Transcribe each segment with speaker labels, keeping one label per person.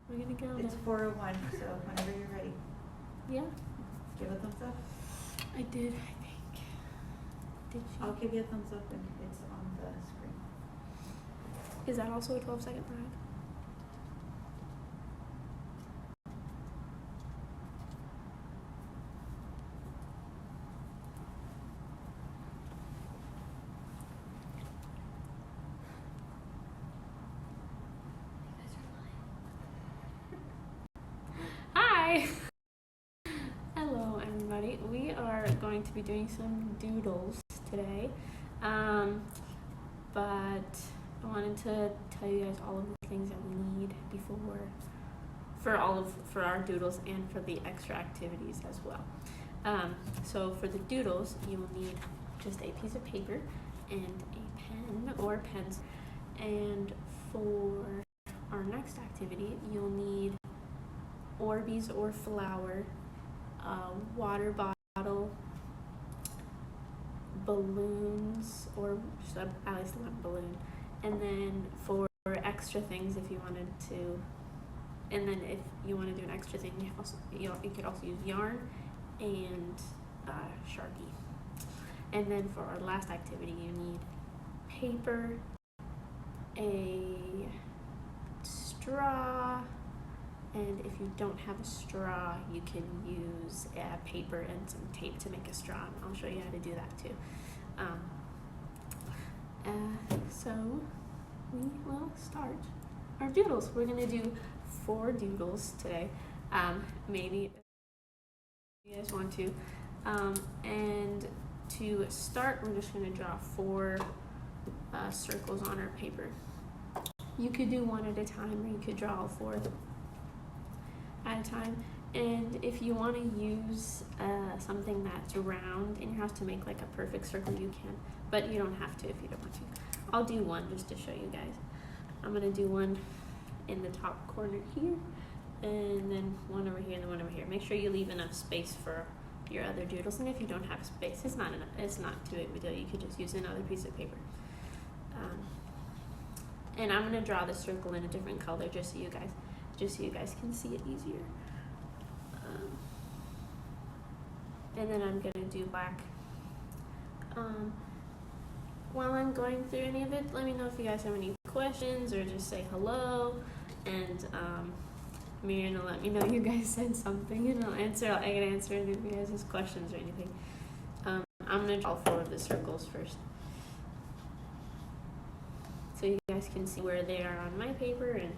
Speaker 1: We're gonna go.
Speaker 2: It's 4:01, so whenever you're ready.
Speaker 1: Yeah.
Speaker 2: Give a thumbs up.
Speaker 1: I did, I think. Did she?
Speaker 2: I'll give you a thumbs up when it's on the screen.
Speaker 1: Is that also a 12-second lag? Hi! Hello, everybody. We are going to be doing some doodles today. But I wanted to tell you guys all of the things that we need for our doodles and for the extra activities as well. So for the doodles, you will need just a piece of paper and a pen or pens. And for our next activity, you'll need Orbeez or flour, water bottle, balloons, or just at least one balloon, and then for extra things, if you wanted to, and then if you want to do an extra thing, you could also use yarn and Sharpie. And then for our last activity, you need paper, a straw, and if you don't have a straw, you can use paper and some tape to make a straw. I'll show you how to do that too. So we will start our doodles. We're gonna do 4 doodles today. Maybe if you guys want to. And to start, we're just gonna draw 4 circles on our paper. You could do one at a time, or you could draw all 4 at a time. And if you want to use something that's round in your house to make like a perfect circle, you can, but you don't have to if you don't want to. I'll do one just to show you guys. I'm gonna do one in the top corner here, and then one over here, and then one over here. Make sure you leave enough space for your other doodles, and if you don't have space, it's not too big of a deal. You could just use another piece of paper. And I'm gonna draw the circle in a different color just so you guys can see it easier. And then I'm gonna do black. While I'm going through any of it, let me know if you guys have any questions, or just say hello. And Amelia will let me know you guys said something, and I can answer any of you guys' questions or anything. I'm gonna draw 4 of the circles first, so you guys can see where they are on my paper, and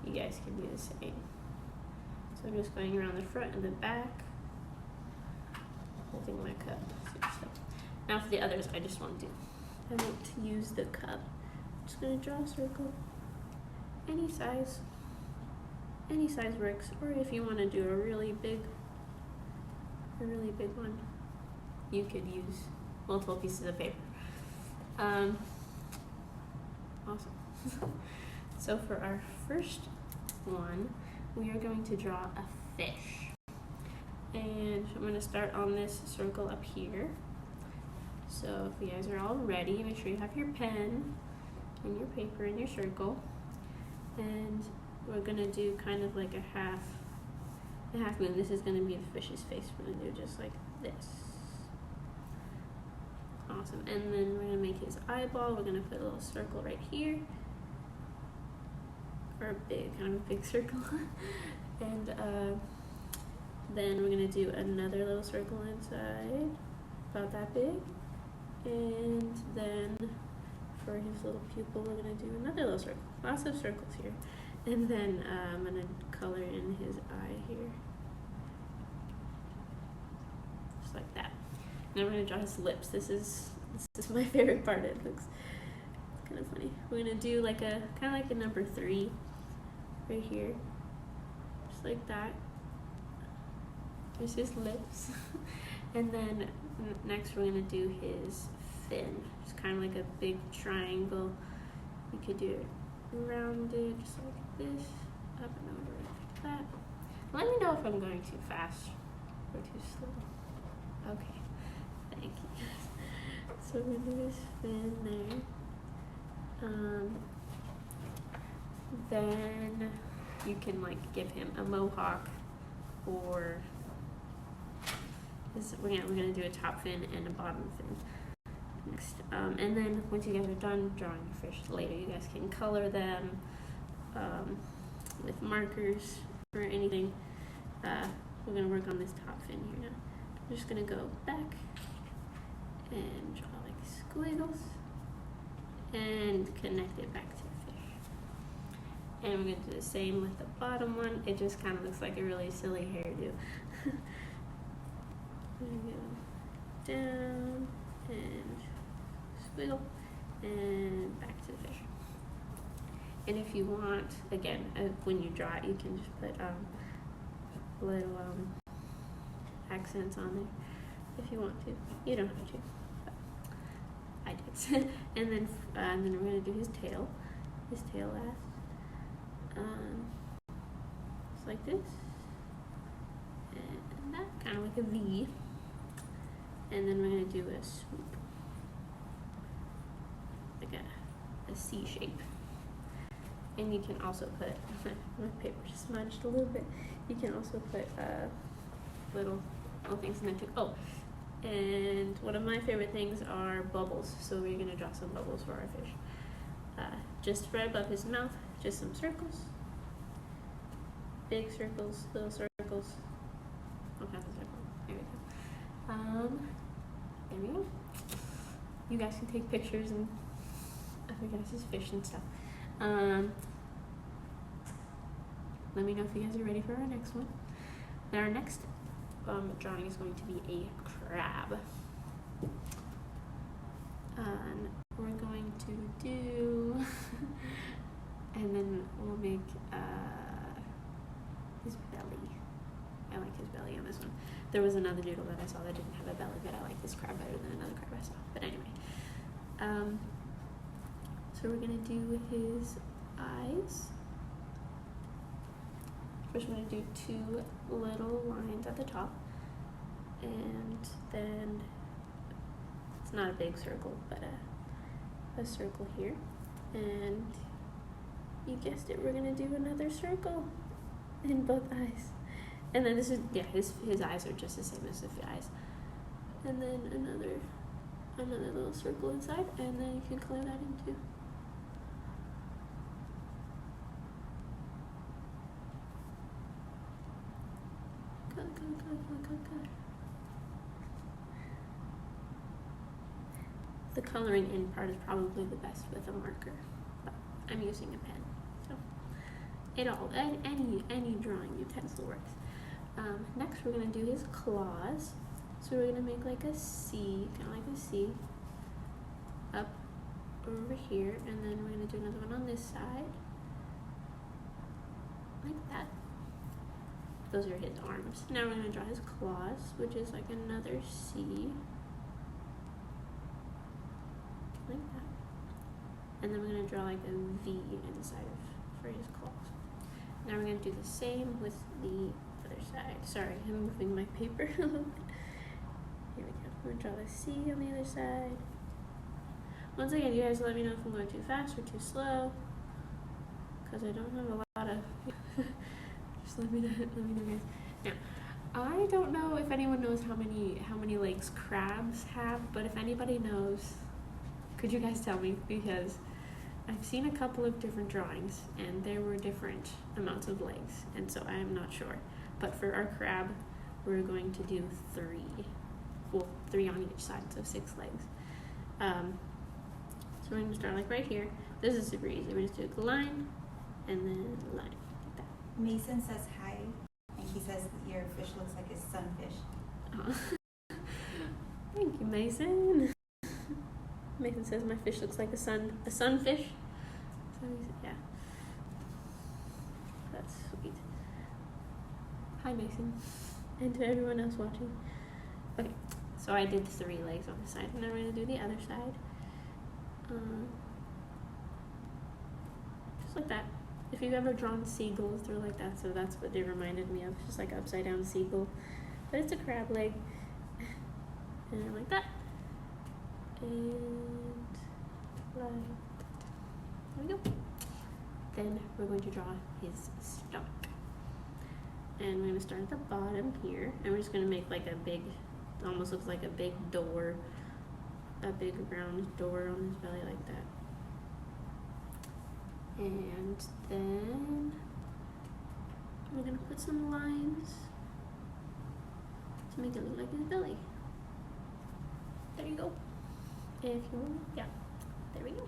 Speaker 1: you guys can do the same. So I'm just going around the front and the back, holding my cup. Now for the others, I won't use the cup. I'm just gonna draw a circle. Any size works. Or if you want to do a really big one, you could use multiple pieces of paper. Awesome. So for our first one, we are going to draw a fish. And I'm going to start on this circle up here. So if you guys are all ready, make sure you have your pen and your paper and your circle. And we're going to do kind of like a half moon. This is going to be the fish's face. We're going to do just like this. Awesome. And then we're going to make his eyeball. We're going to put a little circle right here. Or a kind of a big circle. And then we're going to do another little circle inside, about that big. And then for his little pupil, we're going to do another little circle. Lots of circles here. And then I'm going to color in his eye here. Just like that. Now we're going to draw his lips. This is my favorite part. It looks kind of funny. We're going to do like a number 3 right here. Just like that. There's his lips. And then next we're going to do his fin. It's kind of like a big triangle. You could do it rounded, just like this, up and over like that. Let me know if I'm going too fast or too slow. Okay, thank you. So we're going to do his fin there. Then you can like give him a mohawk, or we're gonna do a top fin and a bottom fin next. And then once you guys are done drawing your fish later, you guys can color them with markers or anything. We're gonna work on this top fin here now. I'm just gonna go back and draw like squiggles and connect it back to the fish. And we're gonna do the same with the bottom one. It just kind of looks like a really silly hairdo. We're gonna go down and squiggle and back to the fish. And if you want, again, when you draw it, you can just put little accents on there if you want to. You don't have to, but I did. and then we're gonna do his tail last. Just like this, and that, kind of like a V. And then we're gonna do a swoop, like a C shape. And you can also put, my paper smudged a little bit, you can also put little things in there too. Oh, and one of my favorite things are bubbles. So we're gonna draw some bubbles for our fish. Just right above his mouth, just some circles. Big circles, little circles. All kinds of circles. There we go. There we go. You guys can take pictures and of your guys' fish and stuff. Let me know if you guys are ready for our next one. Then our next drawing is going to be a crab. And we're going to do, and then we'll make his belly. I like his belly on this one. There was another doodle that I saw that didn't have a belly, but I like this crab better than another crab I saw. But anyway, so we're gonna do his eyes. First, we're gonna do 2 little lines at the top, and then it's not a big circle, but a circle here. And you guessed it, we're gonna do another circle in both eyes. And then this is, yeah, his eyes are just the same as the eyes. And then another little circle inside, and then you can color that in too. Good. The coloring in part is probably the best with a marker, but I'm using a pen, so any drawing utensil works. Next, we're gonna do his claws. So we're gonna make like a C, kind of like a C, up over here, and then we're gonna do another one on this side, like that. Those are his arms. Now we're gonna draw his claws, which is like another C, like that. And then we're gonna draw like a V inside for his claws. Now we're gonna do the same with the other side. Sorry, I'm moving my paper a little bit. Here we go. We're gonna draw the C on the other side. Once again, you guys let me know if I'm going too fast or too slow, because I don't have a lot of. Just let me know, guys. Now, I don't know if anyone knows how many legs crabs have, but if anybody knows, could you guys tell me? Because I've seen a couple of different drawings, and there were different amounts of legs, and so I am not sure. But for our crab, we're going to do 3. Well, 3 on each side, so 6 legs. So we're going to start like right here. This is super easy. We just do a line, and then line, like that.
Speaker 2: Mason says hi, and he says that your fish looks like a sunfish.
Speaker 1: Thank you, Mason. Mason says my fish looks like a sunfish. So yeah, that's sweet. Hi, Mason, and to everyone else watching. Okay, so I did 3 legs on the side, and now we're gonna do the other side. Just like that. If you've ever drawn seagulls, they're like that, so that's what they reminded me of, just like upside down seagull. But it's a crab leg. And like that. And like that. There we go. then we're going to draw his stomach. And we're going to start at the bottom here, and we're just going to make like a big, almost looks like a big door, a big round door on his belly like that. And then we're going to put some lines to make it look like his belly. There you go. If you want, yeah, there we go.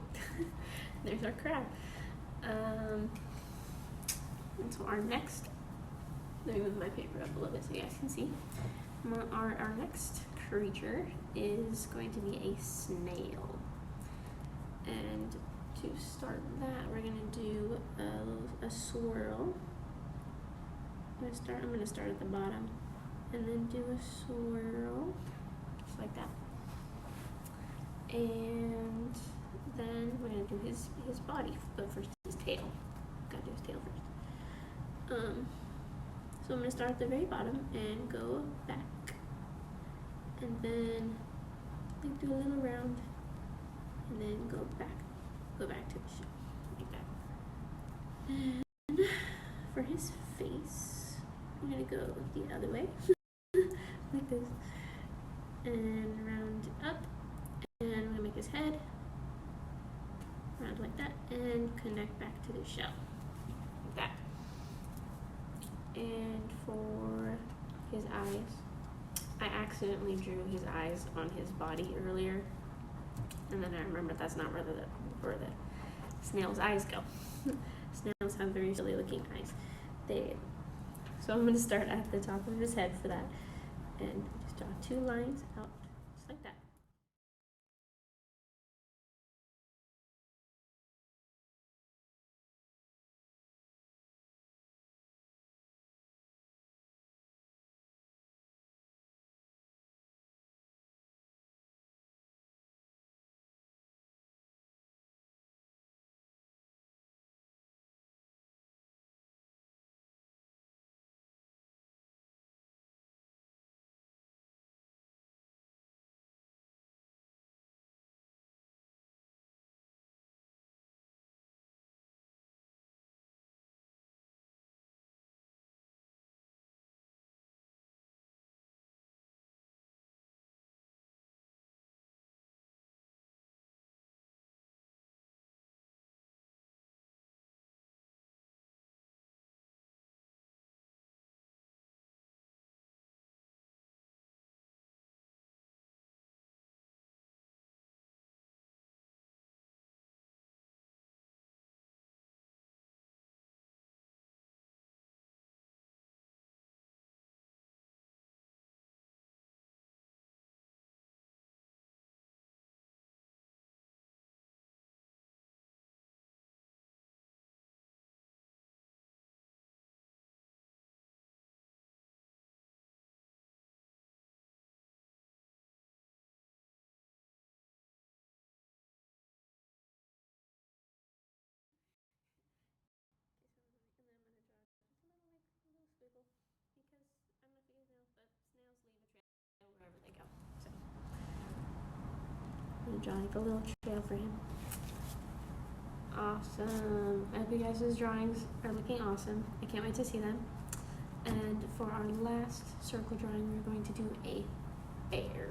Speaker 1: There's our crab. And so our next, let me move my paper up a little bit so you guys can see. Our next creature is going to be a snail. And to start that, we're going to do a swirl. I'm going to start at the bottom and then do a swirl, just like that. And then we're going to do his body, but first his tail. Gotta do his tail first. So I'm going to start at the very bottom and go back. And then like do a little round and then go back to the shape, like that. And for his face, I'm going to go the other way, like this, and round up. And we're going to make his head round like that and connect back to the shell, like that. And for his eyes, I accidentally drew his eyes on his body earlier, and then I remembered that's not where the snail's eyes go. Snails have very silly looking eyes. So I'm going to start at the top of his head for that, and just draw two lines out, just like that. And then I'm going to draw just a little squiggle, because I don't know if you guys know, but snails leave a trail wherever they go. So I'm going to draw like a little trail for him. Awesome. I hope you guys' drawings are looking awesome. I can't wait to see them. And for our last circle drawing, we're going to do a bear.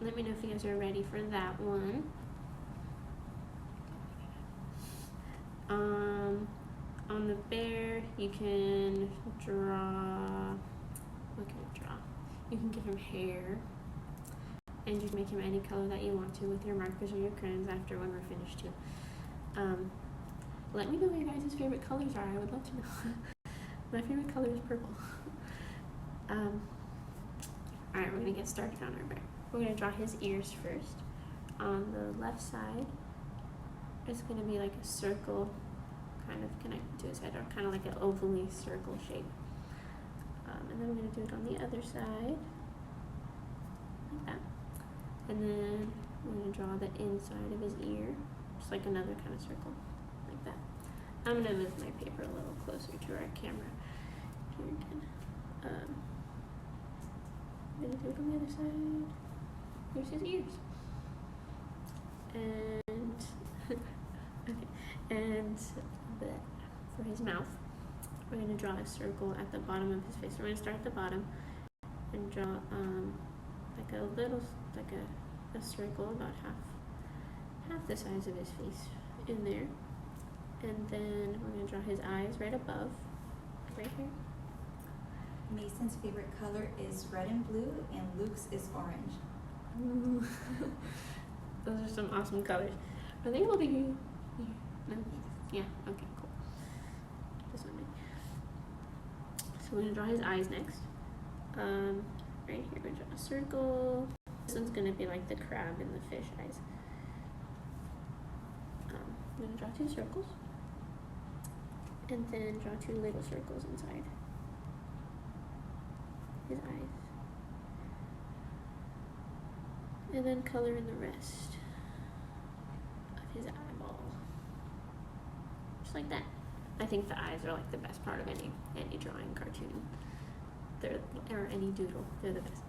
Speaker 1: Let me know if you guys are ready for that one. On the bear, you can draw, what can you draw? You can give him hair, and you can make him any color that you want to with your markers or your crayons after when we're finished too. Let me know what your guys' favorite colors are. I would love to know. My favorite color is purple. Alright, we're going to get started on our bear. We're going to draw his ears first. On the left side, it's going to be like a circle kind of connected to his head, or kind of like an ovally circle shape. And then we're going to do it on the other side, like that. And then we're going to draw the inside of his ear, just like another kind of circle, like that. I'm going to move my paper a little closer to our camera here again. I'm going to do it on the other side. Here's his ears. And And for his mouth, we're going to draw a circle at the bottom of his face. We're going to start at the bottom and draw like a little, like a circle about half the size of his face in there. And then we're going to draw his eyes right above, right here.
Speaker 2: Mason's favorite color is red and blue, and Luke's is orange.
Speaker 1: Ooh. Those are some awesome colors. Are they able to hear? No? Yeah, okay, cool. This one. So we're going to draw his eyes next. Right here, we're going to draw a circle. This one's going to be like the crab and the fish eyes. I'm going to draw 2 circles. And then draw 2 little circles inside his eyes. And then color in the rest of his eyeball. Just like that. I think the eyes are like the best part of any drawing cartoon. Or any doodle. They're the best.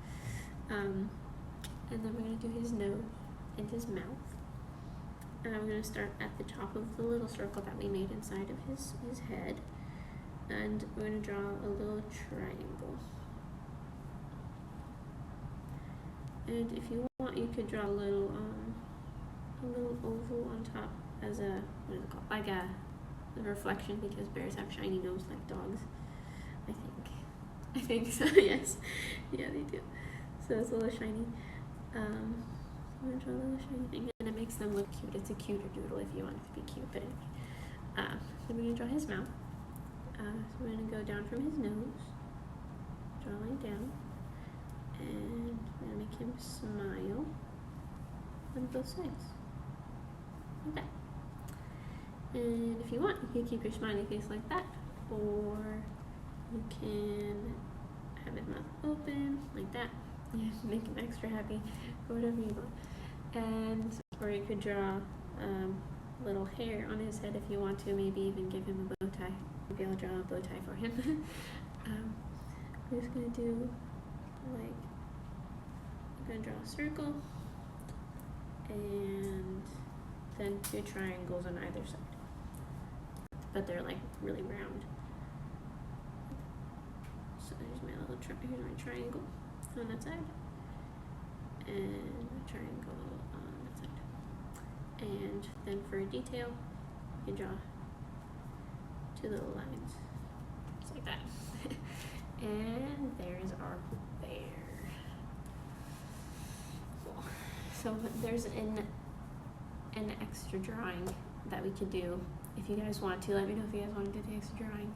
Speaker 1: And then we're going to do his nose and his mouth. And I'm going to start at the top of the little circle that we made inside of his head. And we're going to draw a little triangle. And if you want, you could draw a little oval on top as a, what is it called? Like a reflection, because bears have shiny nose like dogs. I think so, yes. Yeah, they do. So it's a little shiny. I'm going to draw a little shiny thing, and it makes them look cute. It's a cuter doodle if you want it to be cute. But anyway. Then we're going to draw his mouth. So we're going to go down from his nose, draw a line down, and we're going to make him smile on both sides. Like that. And if you want, you can keep your smiley face like that, or you can have his mouth open like that. Yeah, make him extra happy, or whatever you want. And or you could draw little hair on his head if you want to. Maybe even give him a bow tie. Maybe I'll draw a bow tie for him. We're just gonna do like, I'm gonna draw a circle and then 2 triangles on either side, but they're like really round. So here's my little here's my triangle on that side, and a triangle on that side. And then for a detail, you can draw 2 little lines, just like that. And there's our bear. Cool. So there's an extra drawing that we could do. If you guys want to, let me know if you guys want to do the extra drawing.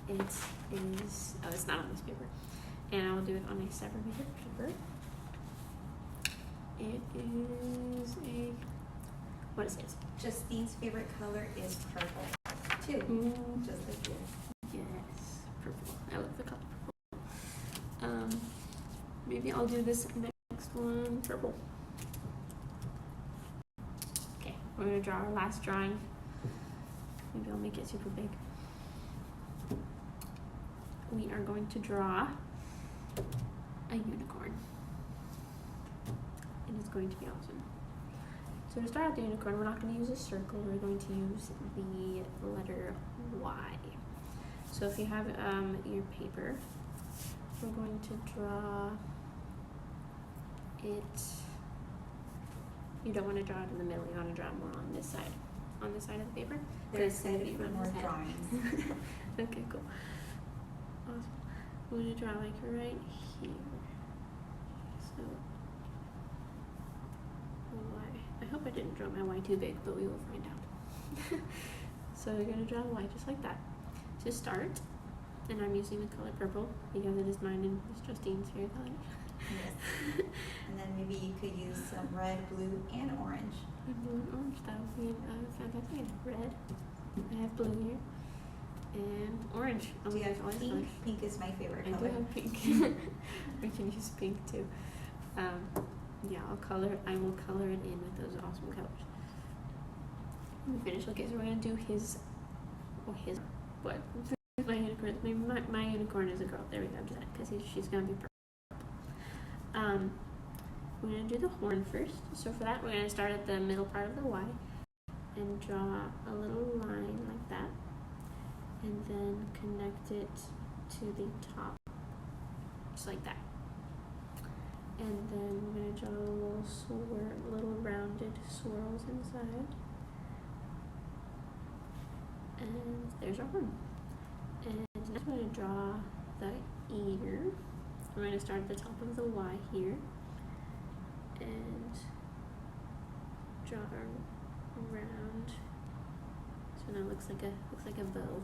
Speaker 1: It is, oh, it's not on this paper. And I will do it on a separate piece of paper. It is a, what is it?
Speaker 2: Justine's favorite color is purple, too. Just like yours.
Speaker 1: Yes, purple. I love the color purple. Maybe I'll do this next one purple. Okay, we're gonna draw our last drawing. Maybe I'll make it super big. We are going to draw a unicorn. And it's going to be awesome. So to start out the unicorn, we're not going to use a circle, we're going to use the letter Y. So if you have your paper, we're going to draw it. You don't want to draw it in the middle, you want to draw it more on this side of the paper.
Speaker 2: They're excited for more drawings.
Speaker 1: Okay, cool. Awesome. I'm going to draw like right here. So, Y. I hope I didn't draw my Y too big, but we will find out. So we're going to draw a Y just like that. To start, and I'm using the color purple because it is mine and it's Justine's favorite color.
Speaker 2: Yes. And then maybe you could use some red, blue, and orange.
Speaker 1: Blue and orange, that would be fantastic. Red, I have blue here, and orange. Oh,
Speaker 2: Do you have
Speaker 1: always
Speaker 2: pink?
Speaker 1: colors.
Speaker 2: Pink is my favorite
Speaker 1: I
Speaker 2: color.
Speaker 1: do have pink. We can use pink too. Yeah, I will color it in with those awesome colors. When we finish, okay, so we're gonna do his, what? My unicorn. My unicorn is a girl. There we go. Because she's gonna be purple. We're gonna do the horn first. So for that, we're gonna start at the middle part of the Y. and draw a little line like that, and then connect it to the top, just like that. And then we're going to draw little rounded swirls inside. And there's our one. And next we're going to draw the ear. We're going to start at the top of the Y here. And draw a round. So now it looks like a bow.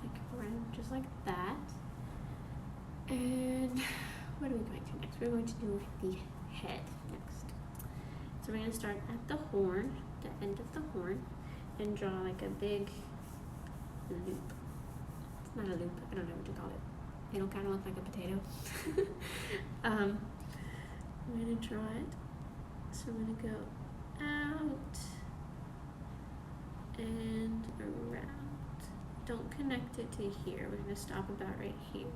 Speaker 1: Like round, just like that. And what are we going to next? We're going to do the head next. So we're going to start at the horn, the end of the horn, and draw like a big loop. It's not a loop, I don't know what to call it. It'll kind of look like a potato. I'm going to draw it. So I'm going to go out and around. Don't connect it to here. We're going to stop about right here.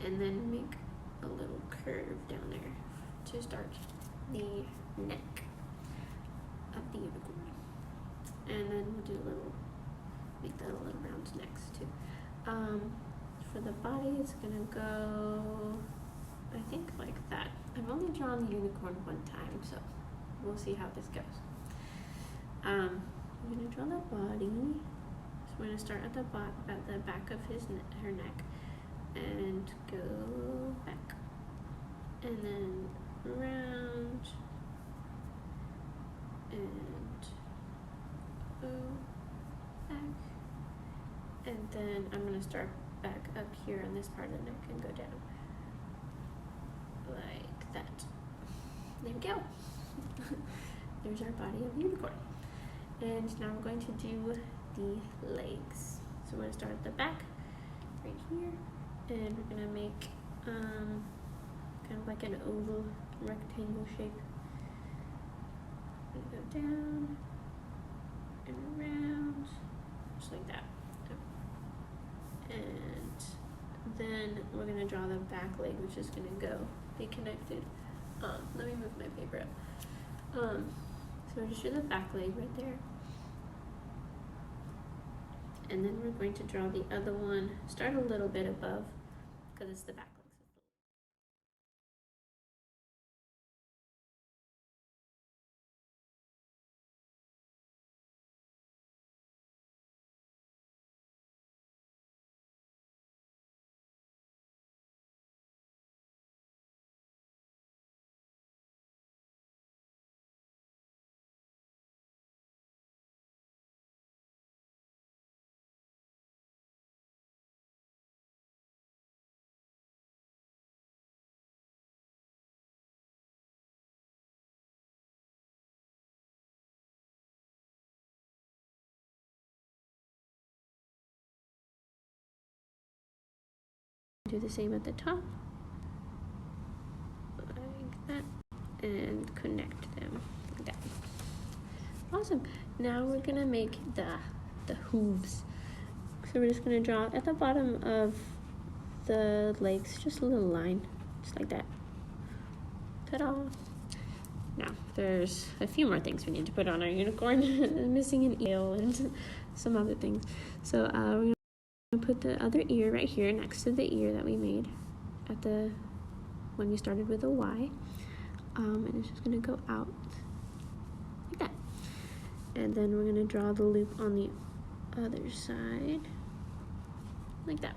Speaker 1: And then make a little curve down there to start the neck of the unicorn. And then we'll do make that a little round next too. For the body, it's gonna go, I think like that. I've only drawn the unicorn one time, so we'll see how this goes. I'm gonna draw the body. So we're gonna start at the back of her neck, and go back, and then round, and go back, and then I'm going to start back up here on this part of the neck and go down like that. There we go. There's our body of the unicorn. And now we're going to do the legs. So we're going to start at the back right here, and we're going to make kind of like an oval rectangle shape. We're going to go down and around, just like that. And then we're going to draw the back leg, which is going to be connected. Let me move my paper up. So we'll just do the back leg right there. And then we're going to draw the other one, start a little bit above, because it's the back leg. Do the same at the top, like that, and connect them like that. Awesome. Now we're gonna make the hooves. So we're just gonna draw at the bottom of the legs, just a little line, just like that. Ta-da! Now there's a few more things we need to put on our unicorn. I'm missing an eel and some other things. So we're gonna put the other ear right here next to the ear that we made at when we started with a Y, and it's just gonna go out like that. And then we're gonna draw the loop on the other side like that.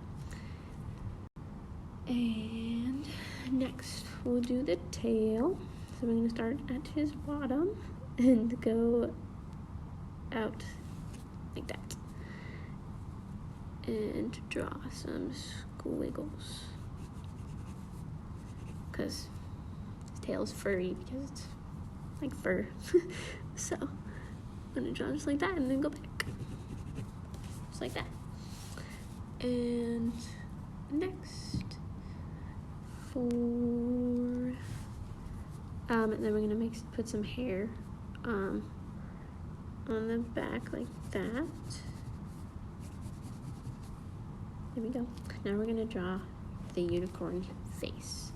Speaker 1: And next we'll do the tail. So we're gonna start at his bottom and go out like that. And draw some squiggles, because his tail's furry, because it's like fur. So I'm gonna draw just like that and then go back, just like that. And next and then we're gonna put some hair on the back like that. There we go. Now we're gonna draw the unicorn face.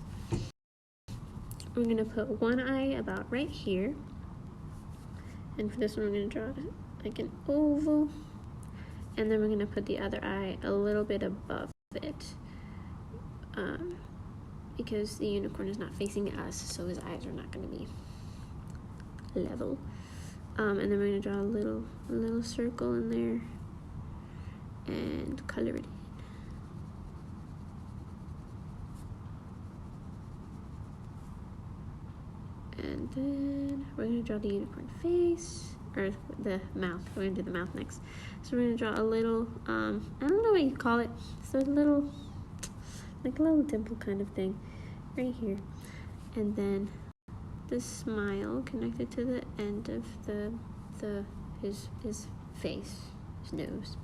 Speaker 1: we're gonna put one eye about right here. And for this one, we're gonna draw like an oval. And then we're gonna put the other eye a little bit above it. Because the unicorn is not facing us, so his eyes are not gonna be level. And then we're gonna draw a little circle in there and color it in. And then we're gonna draw the unicorn face, or the mouth. We're gonna do the mouth next. So we're gonna draw a little, I don't know what you call it. So a little, like a little dimple kind of thing right here. And then the smile connected to the end of his face, his nose.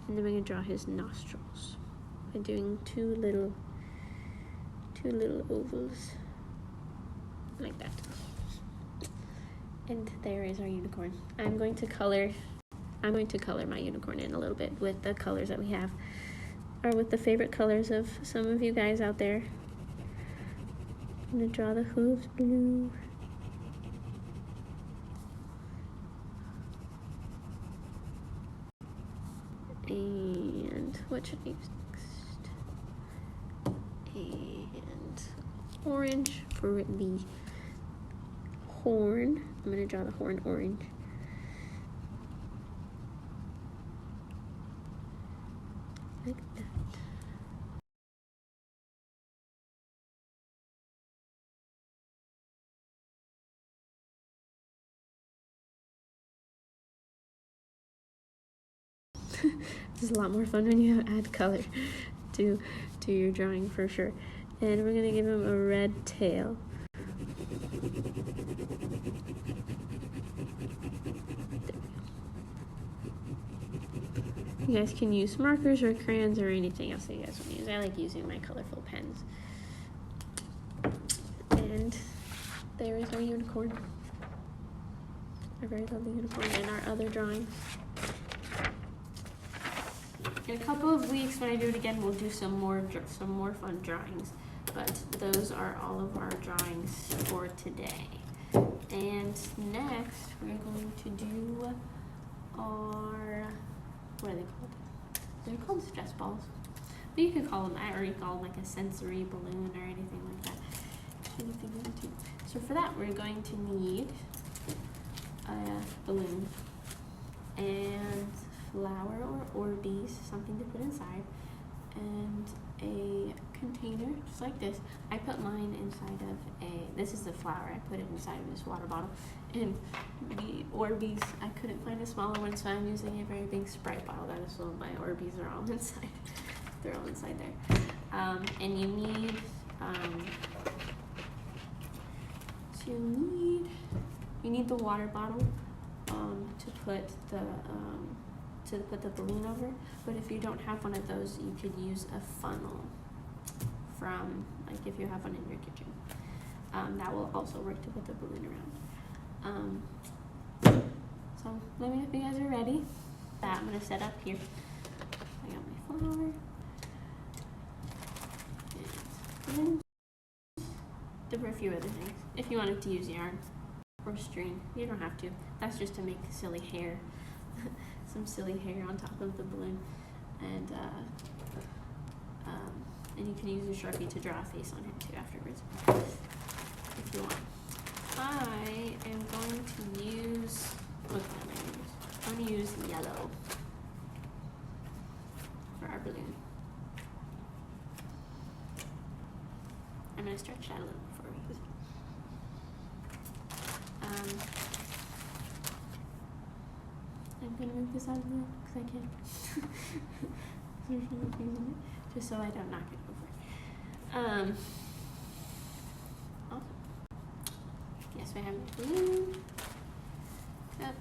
Speaker 1: And then we're gonna draw his nostrils by doing two little ovals like that. And there is our unicorn. I'm going to color my unicorn in a little bit with the colors that we have, or with the favorite colors of some of you guys out there. I'm gonna draw the hooves blue. And what should I use next? And orange for the horn. I'm gonna draw the horn orange. Like that. This is a lot more fun when you add color to your drawing, for sure. And we're gonna give him a red tail. You guys can use markers or crayons or anything else that you guys want to use. I like using my colorful pens. And there is our unicorn. A very lovely unicorn, and our other drawings. In a couple of weeks, when I do it again, we'll do some more fun drawings. But those are all of our drawings for today. And next, we're going to do our, what are they called? They're called stress balls. But you could call them, I already call them like a sensory balloon or anything like that. Anything you want to. So for that, we're going to need a balloon and flour or Orbeez, something to put inside, and a container just like this. I put mine inside of this is the flour, I put it inside of this water bottle. And the Orbeez, I couldn't find a smaller one, so I'm using a very big Sprite bottle. That is all my Orbeez are all inside. They're all inside there. And you need the water bottle to put the balloon over. But if you don't have one of those, you could use a funnel from, like, if you have one in your kitchen. That will also work to put the balloon around. So let me know if you guys are ready. That I'm gonna set up here. I got my flour. And there were a few other things. If you wanted to use yarn or string, you don't have to. That's just to make silly hair. Some silly hair on top of the balloon. And you can use a Sharpie to draw a face on him too afterwards, if you want. I am going to use, what color am I going to use? I'm going to use yellow for our balloon. I'm going to stretch that a little before we use it. I'm going to move this out of the way because I can. Just so I don't knock it over. Awesome. Yes, we have the balloon. Yep.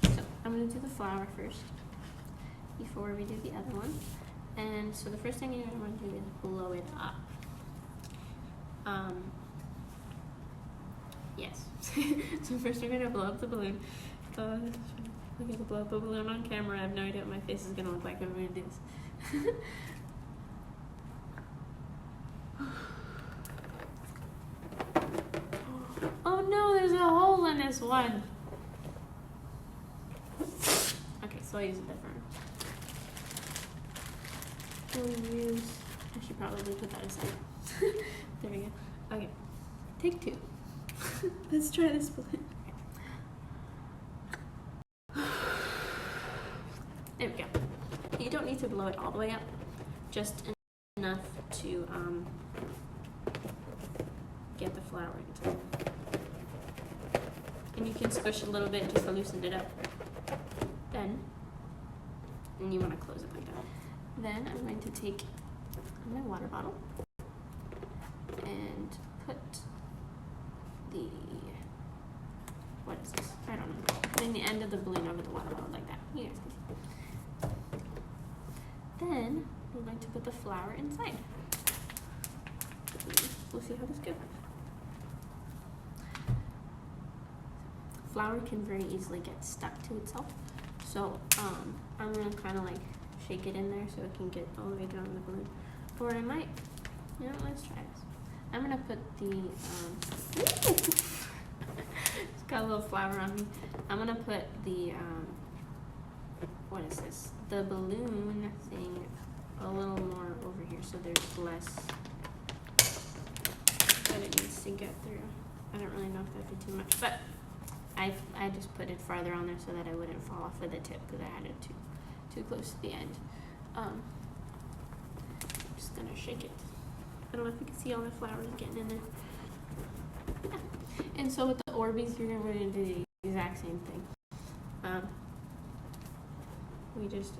Speaker 1: So I'm going to do the flower first before we do the other one. And so the first thing you're going to do is blow it up. Yes. So first we're going to blow up the balloon. I'm going to blow up a balloon on camera. I have no idea what my face is going to look like when we do this. this one. Okay, so I'll use a different. We'll use, I should probably put that aside. There we go. Okay, take 2. Let's try this balloon. There we go. You don't need to blow it all the way up, just enough to get the flour into it. And you can squish a little bit just to loosen it up. Then, and you want to close it like that. Then I'm going to take my water bottle and put the, what is this? I don't know. Putting the end of the balloon over the water bottle like that. You guys can see. Then we're going to put the flour inside. We'll see how this goes. Flour can very easily get stuck to itself. So I'm gonna kind of like shake it in there so it can get all the way down the balloon. Or I might, you know, let's try this. I'm gonna put the, it's got a little flour on me. I'm gonna put the, what is this? The balloon thing a little more over here so there's less that it needs to get through. I don't really know if that'd be too much, but I just put it farther on there so that I wouldn't fall off of the tip because I had it too close to the end. I'm just gonna shake it. I don't know if you can see all the flour getting in there. Yeah. And so with the Orbeez, you're gonna do the exact same thing. We just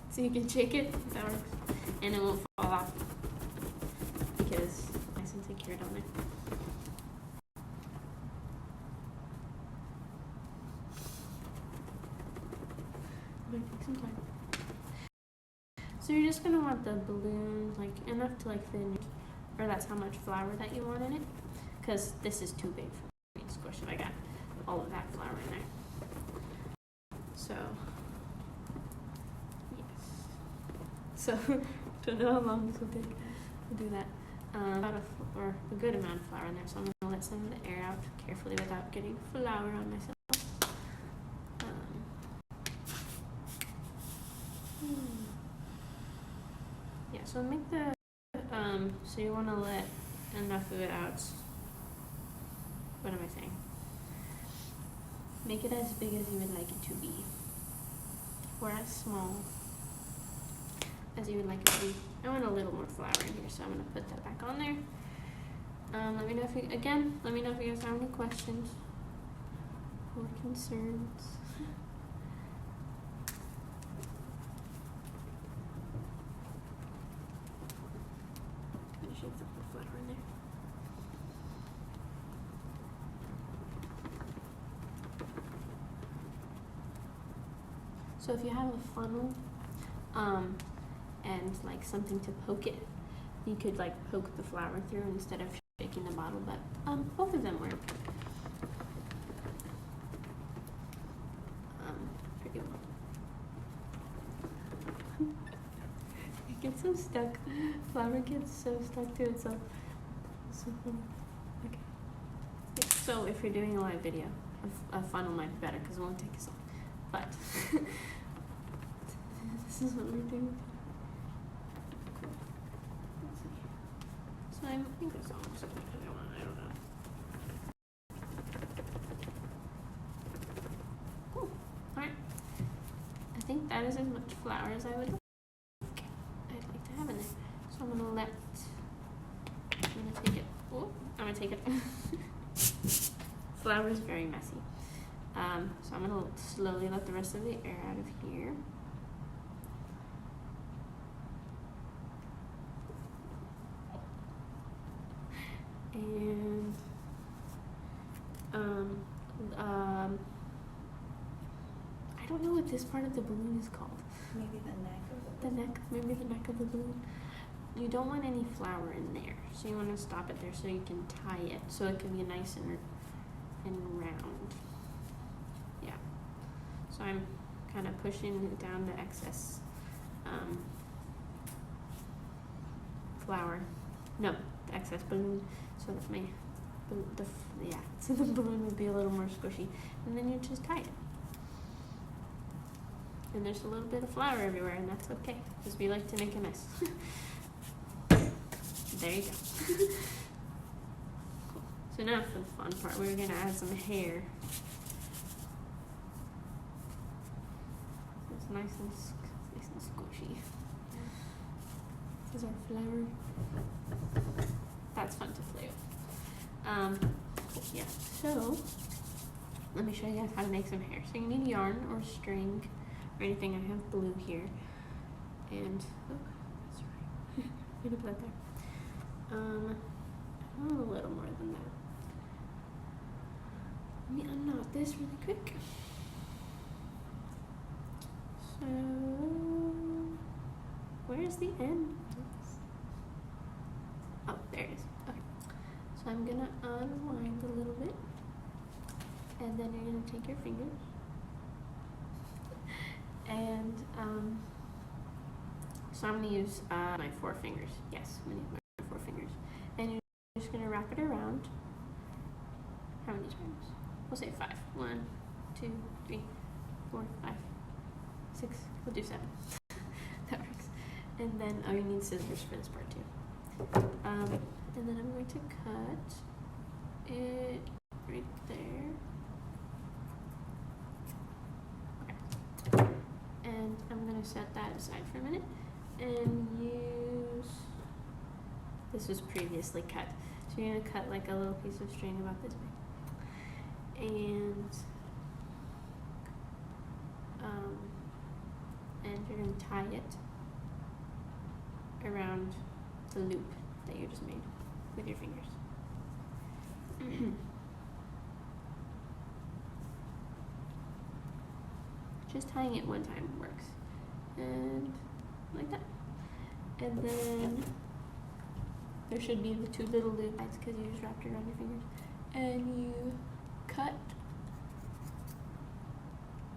Speaker 1: so you can shake it, that works, and it won't fall off because it's nice and secured on there. Might take some time. So you're just gonna want the balloon like enough to like fit in, or that's how much flour that you want in it, because this is too big for me to squish it. I got all of that flour in there. So yes. So don't know how long this will take. We'll do that. About a good amount of flour in there. So I'm gonna let some of the air out carefully without getting flour on myself. Yeah, so make the, so you want to let enough of it out. What am I saying? Make it as big as you would like it to be, or as small as you would like it to be. I want a little more flour in here, so I'm going to put that back on there. Let me know if you, again, let me know if you guys have any questions or concerns. Shake some flour in there. So if you have a funnel and like something to poke it, you could like poke the flour through instead of shaking the bottle, but both of them work. Pretty well. It gets so stuck. Flour gets so stuck to itself. So funny. Okay. Yeah, so if you're doing a live video, a funnel might be better because it won't take as long. But this is what we're doing. Cool. Let's see. So I think that's almost good. I don't know. Cool. Alright. I think that is as much flour as I would like. I'd like to have in there. So I'm gonna take it. Oh, I'm gonna take it. Flour is very messy. So I'm gonna slowly let the rest of the air out of here. And I don't know what this part of the balloon is called.
Speaker 2: Maybe the neck of
Speaker 1: the neck, maybe the neck of the balloon. You don't want any flour in there, so you want to stop it there so you can tie it, so it can be nice and round. Yeah. So I'm kind of pushing down the excess flour. No, the excess balloon, so so that so the balloon would be a little more squishy. And then you just tie it. And there's a little bit of flour everywhere, and that's okay, because we like to make a mess. There you go. Cool. So now for the fun part, we're gonna add some hair. So it's nice and squishy. This is our flour. That's fun to play with. Yeah, so let me show you guys how to make some hair. So you need yarn or string or anything. I have blue here. And, oh, that's right. I'm gonna put it there. A little more than that. Let me unknot this really quick. So, where's the end? Oh, there it is. Okay. So I'm gonna unwind a little bit, and then you're gonna take your fingers and so I'm gonna use my 4 fingers. Yes, I'm gonna use my 4 fingers, and you're just gonna wrap it around. How many times? We'll say 5. 1, 2, 3, 4, 5, 6. We'll do 7. That works. And then you need scissors for this part too. And then I'm going to cut it right there. Okay. And I'm going to set that aside for a minute and use, this was previously cut. So you're going to cut like a little piece of string about this big. And you're going to tie it around the loop that you just made with your fingers. Just tying it one time works. And like that. And then there should be the 2 little loops because you just wrapped it around your fingers. And you cut.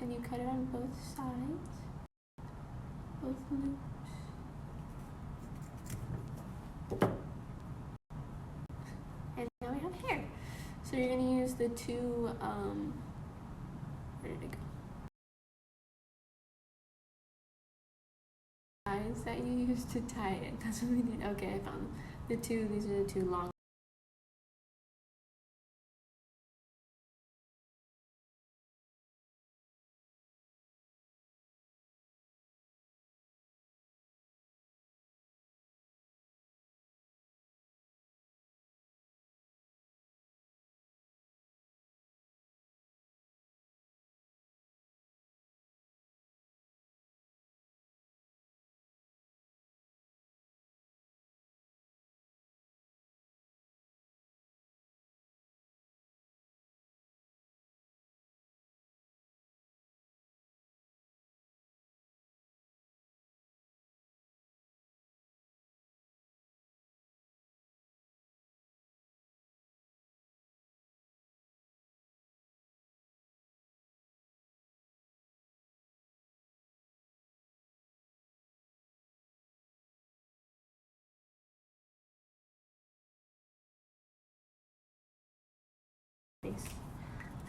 Speaker 1: And you cut it on both sides. Both loops. And now we have hair. So you're going to use the 2, where did it go? Ties that you used to tie it. That's what we did. Okay, I found them. These are the 2 long.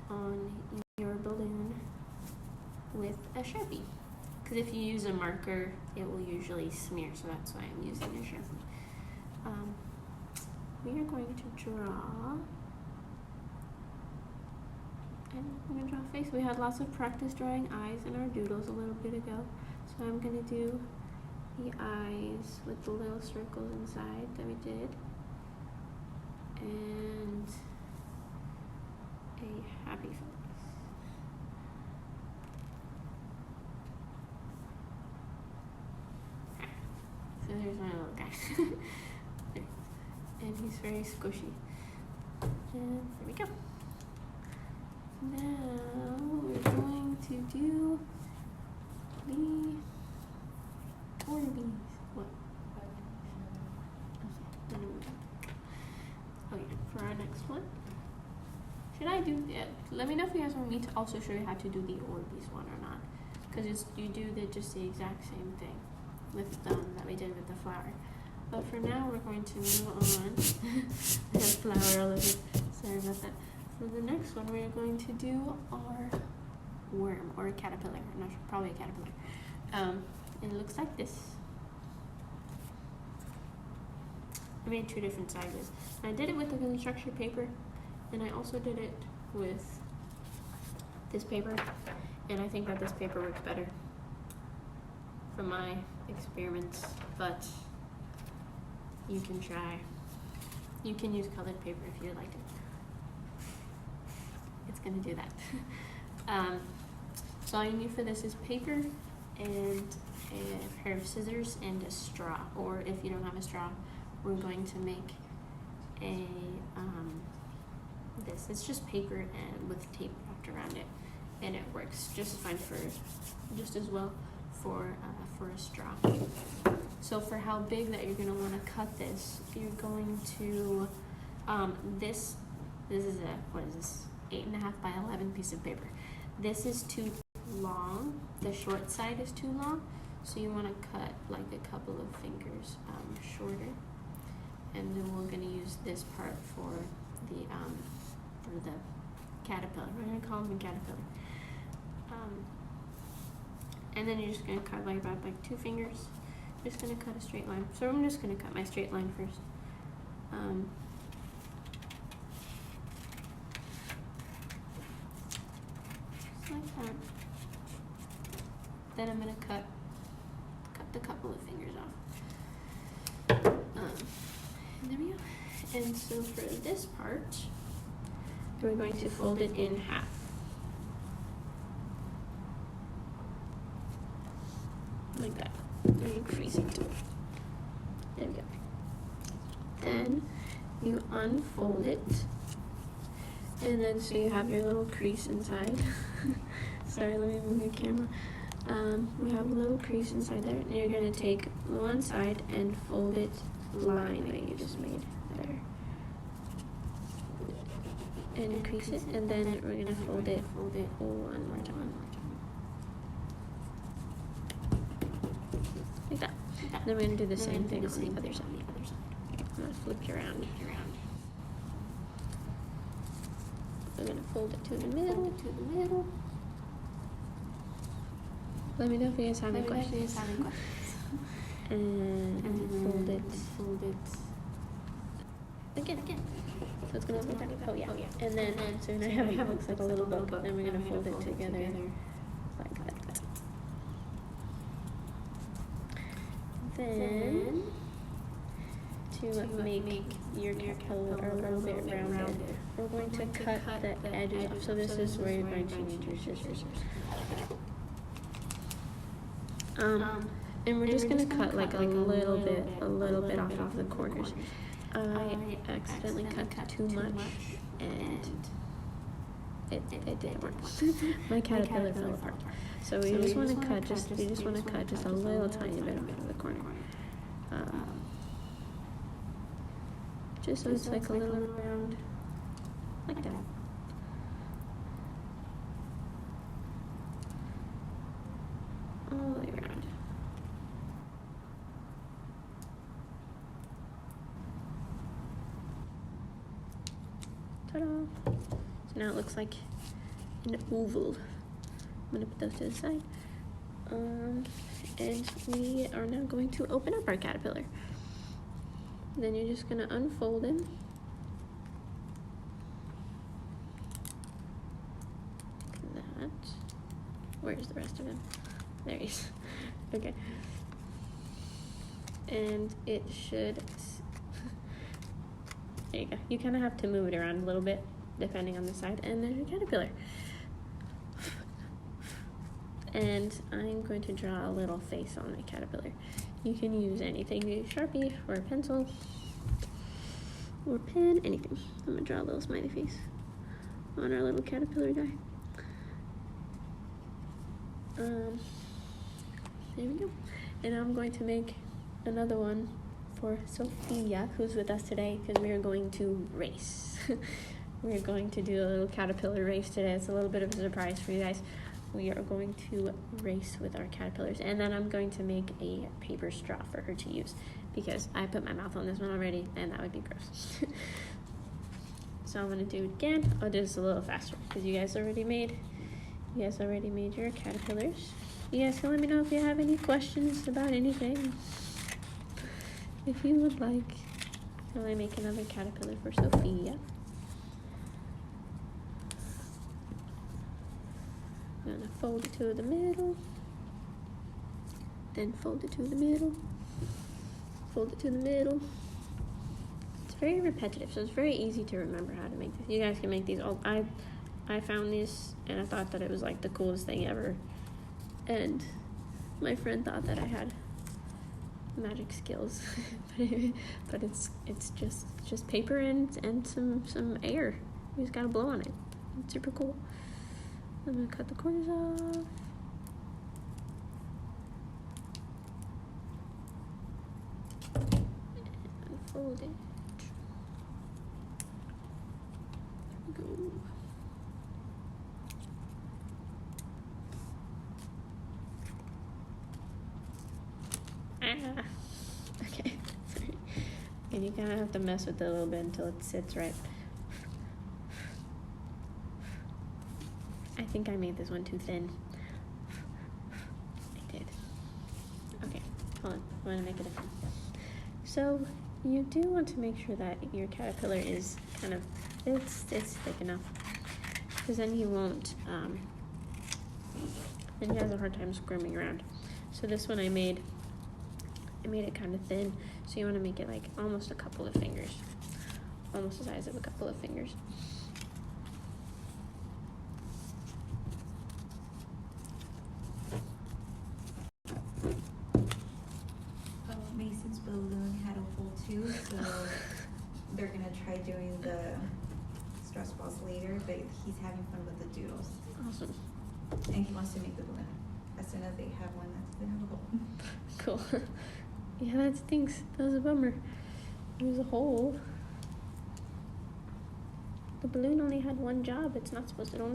Speaker 1: On your balloon with a Sharpie, because if you use a marker it will usually smear, so that's why I'm using a Sharpie. We are going to draw, and I'm going to draw a face. We had lots of practice drawing eyes in our doodles a little bit ago, so I'm going to do the eyes with the little circles inside that we did, and a happy face. So there's my little guy. And he's very squishy. And there we go. Now we're going to do the Orbeez. What? Oh yeah, for our next one. Should I do it? Let me know if you guys want me to also show you how to do the Orbeez one or not. Because you do just the exact same thing with that we did with the flower. But for now, we're going to move on. I have flour all over. Sorry about that. For the next one, we're going to do our worm or a caterpillar. I'm not sure, probably a caterpillar. It looks like this. I made 2 different sizes. I did it with the construction paper, and I also did it with this paper, and I think that this paper works better from my experiments, but you can try. You can use colored paper if you like it. It's gonna do that. So all you need for this is paper and a pair of scissors and a straw, or if you don't have a straw, we're going to make a this. It's just paper and with tape wrapped around it, and it works just fine for just as well for a straw. So for how big that you're going to want to cut this, you're going to this is a 8.5 by 11 piece of paper. This is too long. The short side is too long, so you want to cut like a couple of fingers shorter. And then we're going to use this part for the caterpillar. We're going to call him a caterpillar. And then you're just going to cut like about 2 fingers. Just going to cut a straight line. So I'm just going to cut my straight line first. Just like that. Then I'm going to cut the couple of fingers off. There we go. And so for this part, we're going to fold it in half. Like that. And increase it. There we go. Then you unfold it. And then so you have your little crease inside. Sorry, let me move your camera. We have a little crease inside there. And you're going to take one side and fold it line that you just made there. And increase it, and then we're going to fold it one more time. Like that. Then we're going to do the same thing on the other side. I'm going to flip you around. We're going to fold it to the middle. Let me know if you guys have any questions. And fold it again. So it's gonna look like oh yeah. And then so now it looks like a little book. Then we're gonna fold it together like that. Then to make your caterpillar a little bit rounded, we're going to cut the edges off. So this is where you're going to need your scissors. And we're just gonna cut like a little bit off of the corners. I accidentally cut too much, and it didn't work. My caterpillar fell apart. So we just want to cut just a little tiny bit off of the corner, just so it's like a little round, like that. All the way around. Ta-da! So now it looks like an oval. I'm gonna put those to the side. And we are now going to open up our caterpillar. Then you're just gonna unfold him. Like that. Where's the rest of him? There he is. Okay. And it should. There you go. You kind of have to move it around a little bit, depending on the side. And there's your caterpillar. And I'm going to draw a little face on my caterpillar. You can use anything, use Sharpie or a pencil or pen, anything. I'm gonna draw a little smiley face on our little caterpillar guy. There we go. And I'm going to make another one for Sophia, who's with us today, because we are going to race. We're going to do a little caterpillar race today. It's a little bit of a surprise for you guys. We are going to race with our caterpillars, and then I'm going to make a paper straw for her to use. because I put my mouth on this one already, and that would be gross. So I'm gonna do it again. I'll do this a little faster because you guys already made your caterpillars. You guys can let me know if you have any questions about anything. If you would like, can I make another caterpillar for Sophia? I'm gonna fold it to the middle, then fold it to the middle, fold it to the middle. It's very repetitive, so it's very easy to remember how to make this. You guys can make these all. I found this and I thought that it was like the coolest thing ever, and my friend thought that I had magic skills, but it's just paper and some air. You just gotta blow on it. It's super cool. I'm gonna cut the corners off. And fold it. There we go. Okay, sorry. And you kind of have to mess with it a little bit until it sits right. I think I made this one too thin. I did. Okay, hold on. I want to make it different. So you do want to make sure that your caterpillar is kind of it's thick enough, because then he won't. Then he has a hard time squirming around. So this one I made it kind of thin. So you want to make it like almost a couple of fingers, almost the size of a couple of fingers.
Speaker 2: Mason's balloon had a hole too, so they're gonna try doing the stress balls later, but he's having fun with the doodles.
Speaker 1: Awesome.
Speaker 2: And he wants to make the balloon as soon as they have one that's gonna have a hole.
Speaker 1: Cool. Yeah, that stinks. That was a bummer. There's a hole. The balloon only had one job. It's only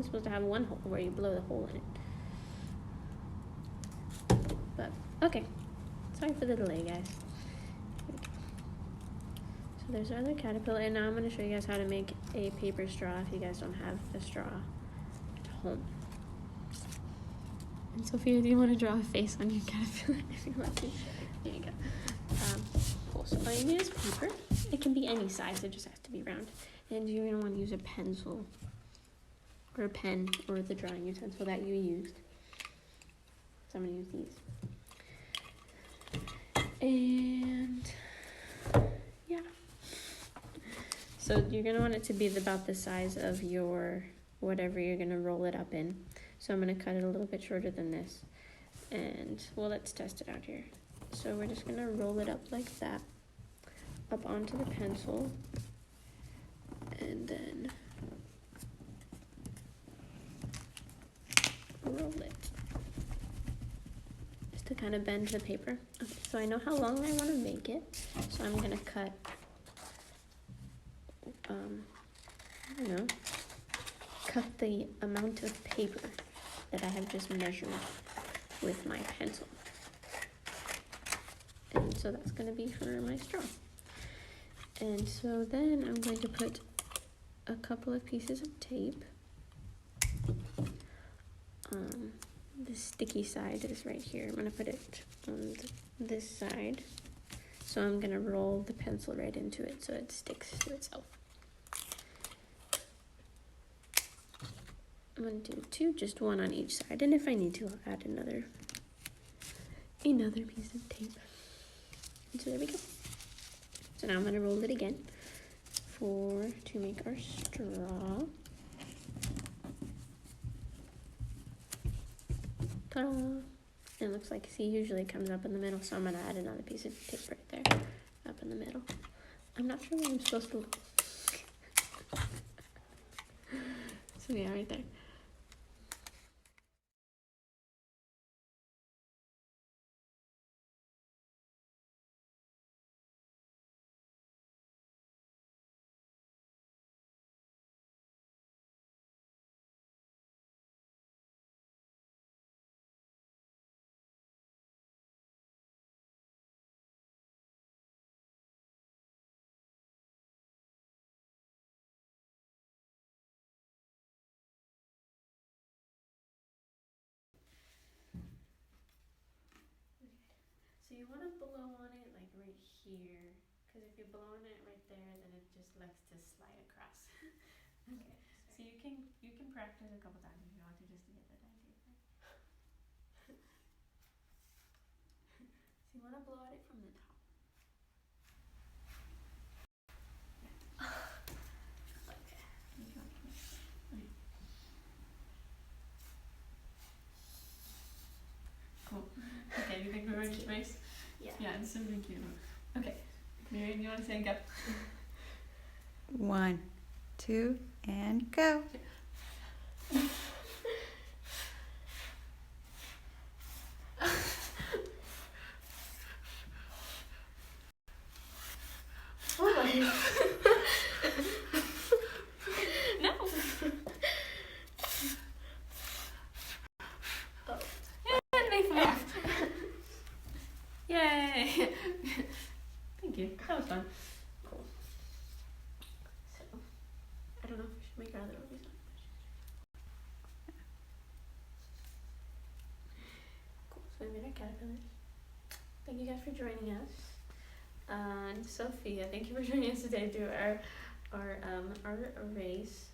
Speaker 1: supposed to have one hole where you blow the hole in it. But okay. Sorry for the delay, guys. So there's our other caterpillar, and now I'm going to show you guys how to make a paper straw if you guys don't have a straw at home. And Sophia, do you want to draw a face on your caterpillar if you want to? There you go. Cool. So all you need is paper. It can be any size. It just has to be round. And you're going to want to use a pencil or a pen or the drawing utensil that you used. So I'm going to use these. And yeah, so you're gonna want it to be about the size of your whatever you're gonna roll it up in. So I'm gonna cut it a little bit shorter than this, and well, let's test it out here. So we're just gonna roll it up like that, up onto the pencil, and then roll it. To kind of bend the paper. Okay, so I know how long I want to make it, so I'm gonna cut, I don't know, cut the amount of paper that I have just measured with my pencil. And so that's gonna be for my straw. And so then I'm going to put a couple of pieces of tape. The sticky side is right here. I'm going to put it on this side. So I'm going to roll the pencil right into it so it sticks to itself. I'm going to do two, just one on each side. And if I need to, I'll add another piece of tape. And so there we go. So now I'm going to roll it again to make our straw. Ta-da! It looks like, see, usually it comes up in the middle, so I'm going to add another piece of tape right there, up in the middle. I'm not sure where I'm supposed to look. So yeah, right there. So you want to blow on it like right here, because if you blow on it right there, then it just likes to slide across. Okay. So you can practice a couple times if you want to, just to get that idea. So you want to blow at it from the top. Okay. Okay. Cool. Okay, you think we're ready to race?
Speaker 2: Yeah.
Speaker 1: Yeah, it's really cute. Okay. Miriam, you want to say go?
Speaker 2: 1, 2, and go.
Speaker 1: Oh my God. No.
Speaker 2: Oh.
Speaker 1: And they flapped. Yay. Thank you. That was fun. Cool. So, I don't know if we should make our other movies. Cool. So we made our caterpillars. Thank you guys for joining us. And Sophia, thank you for joining us today through our race.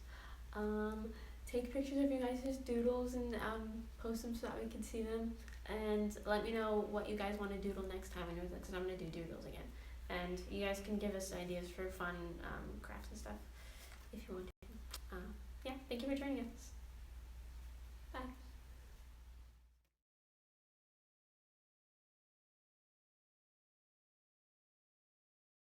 Speaker 1: Take pictures of your guys' doodles and post them so that we can see them. And let me know what you guys want to doodle next time. I know that because I'm going to do doodles again. And you guys can give us ideas for fun crafts and stuff if you want to. Yeah, thank you for joining us. Bye.